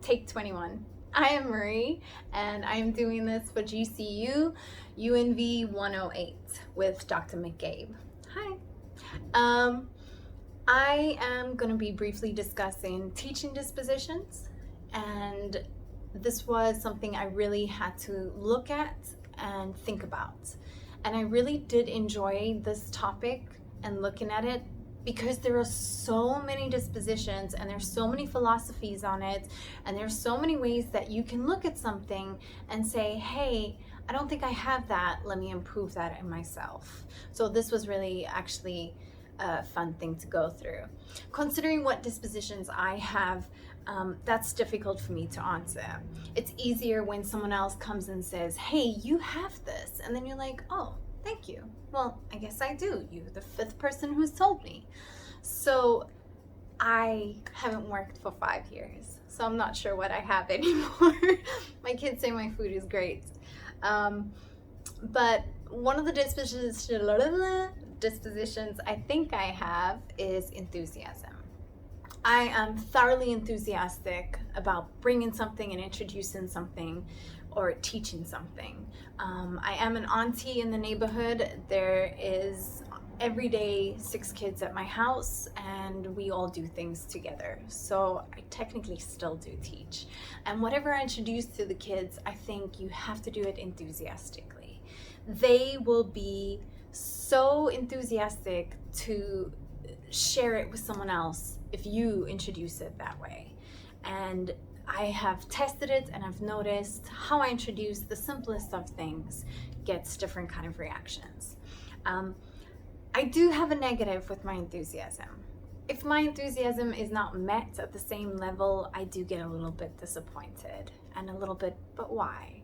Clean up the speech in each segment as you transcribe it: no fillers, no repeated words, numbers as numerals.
Take 21. I am Marie, and I am doing this for GCU Unv-108 with Dr. McCabe. Hi. I am going to be briefly discussing teaching dispositions, and this was something I really had to look at and think about. And I really did enjoy this topic and looking at it, because there are so many dispositions and there's so many philosophies on it, and there's so many ways that you can look at something and say, hey, I don't think I have that, let me improve that in myself. So this was really actually a fun thing to go through. Considering what dispositions I have, that's difficult for me to answer. It's easier when someone else comes and says, hey, you have this, and then you're like, oh, thank you. Well, I guess I do. You're the fifth person who's told me. So I haven't worked for 5 years, so I'm not sure what I have anymore. My kids say my food is great. But one of the dispositions I think I have is enthusiasm. I am thoroughly enthusiastic about bringing something and introducing something or teaching something. I am an auntie in the neighborhood. There is every day 6 kids at my house, and we all do things together. So I technically still do teach. And whatever I introduce to the kids, I think you have to do it enthusiastically. They will be so enthusiastic to share it with someone else if you introduce it that way. And I have tested it, and I've noticed how I introduce the simplest of things gets different kind of reactions. I do have a negative with my enthusiasm. If my enthusiasm is not met at the same level, I do get a little bit disappointed and a little bit, but why?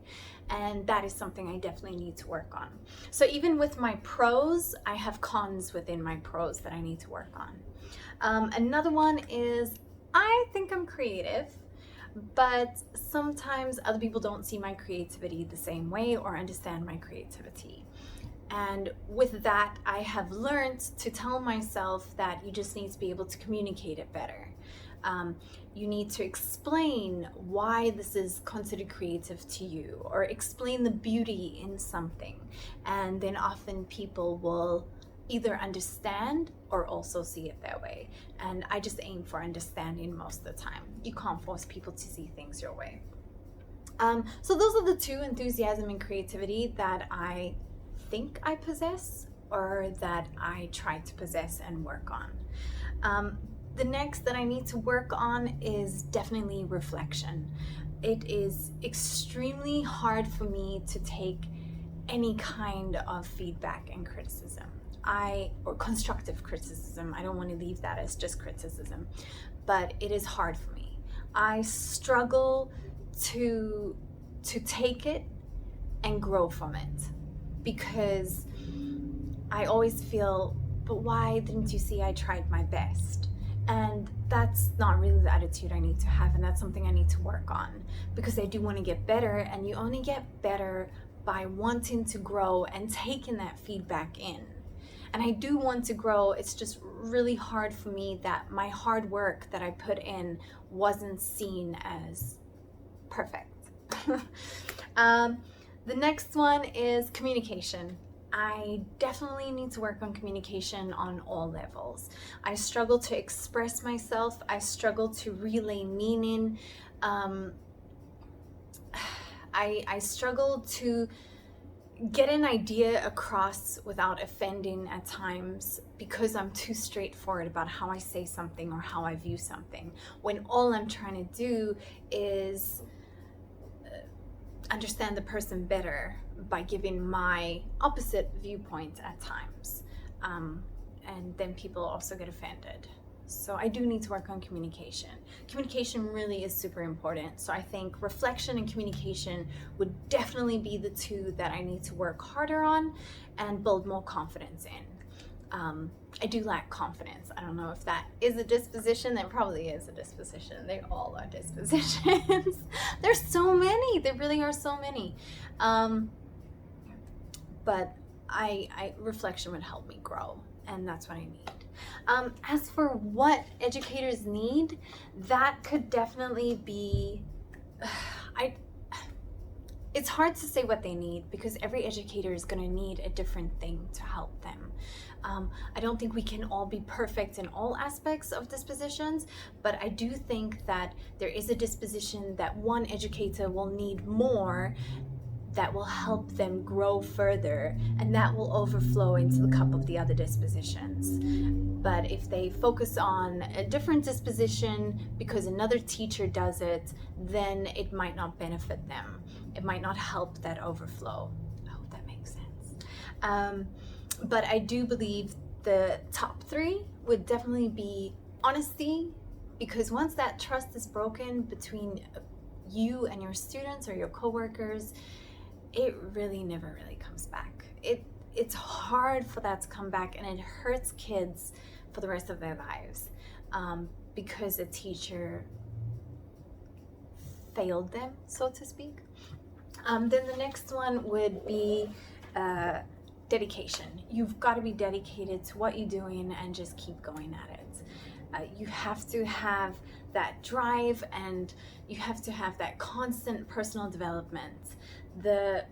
And that is something I definitely need to work on. So even with my pros, I have cons within my pros that I need to work on. Another one is I think I'm creative, but sometimes other people don't see my creativity the same way or understand my creativity. And with that, I have learned to tell myself that you just need to be able to communicate it better. You need to explain why this is considered creative to you, or explain the beauty in something. And then often people will either understand or also see it that way. And I just aim for understanding most of the time. You can't force people to see things your way. So those are the 2, enthusiasm and creativity, that I think I possess, or that I try to possess and work on. The next that I need to work on is definitely reflection. It is extremely hard for me to take any kind of feedback and criticism. Or constructive criticism. I don't want to leave that as just criticism, but it is hard for me. I struggle to take it and grow from it, because I always feel, but why didn't you see I tried my best? And that's not really the attitude I need to have, and that's something I need to work on, because I do want to get better, and you only get better by wanting to grow and taking that feedback in. And I do want to grow. It's just really hard for me that my hard work that I put in wasn't seen as perfect. The next one is communication. I definitely need to work on communication on all levels. I struggle to express myself. I struggle to relay meaning. I struggle to get an idea across without offending at times, because I'm too straightforward about how I say something or how I view something, when all I'm trying to do is understand the person better by giving my opposite viewpoint at times. And then people also get offended. So I do need to work on communication. Communication really is super important. So I think reflection and communication would definitely be the 2 that I need to work harder on and build more confidence in. I do lack confidence. I don't know if that is a disposition. There probably is a disposition. They all are dispositions. There's so many. There really are so many. But reflection would help me grow, and that's what I need. As for what educators need, that could definitely be, it's hard to say what they need because every educator is going to need a different thing to help them. I don't think we can all be perfect in all aspects of dispositions, but I do think that there is a disposition that one educator will need more that will help them grow further, and that will overflow into the cup of the other dispositions. But if they focus on a different disposition because another teacher does it, then it might not benefit them. It might not help that overflow. I hope that makes sense. But I do believe the top 3 would definitely be honesty, because once that trust is broken between you and your students or your coworkers, it really never really comes back. It's hard for that to come back, and it hurts kids for the rest of their lives because a teacher failed them, so to speak. Then the next one would be dedication. You've got to be dedicated to what you're doing and just keep going at it. You have to have that drive, and you have to have that constant personal development. The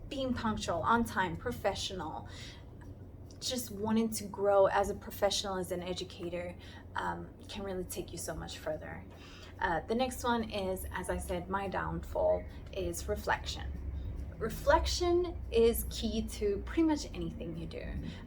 being punctual, on time, professional, just wanting to grow as a professional, as an educator, can really take you so much further. The next one is, as I said, my downfall is reflection. Reflection is key to pretty much anything you do.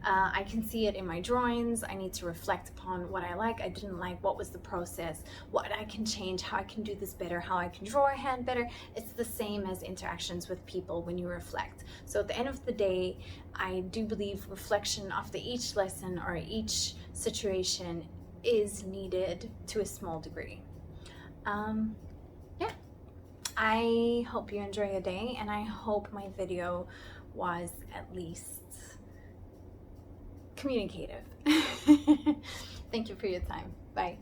I can see it in my drawings. I need to reflect upon what I like, I didn't like, what was the process, what I can change, how I can do this better, how I can draw a hand better. It's the same as interactions with people when you reflect. So at the end of the day, I do believe reflection after each lesson or each situation is needed to a small degree. Yeah. I hope you enjoy your day, and I hope my video was at least communicative. Thank you for your time. Bye.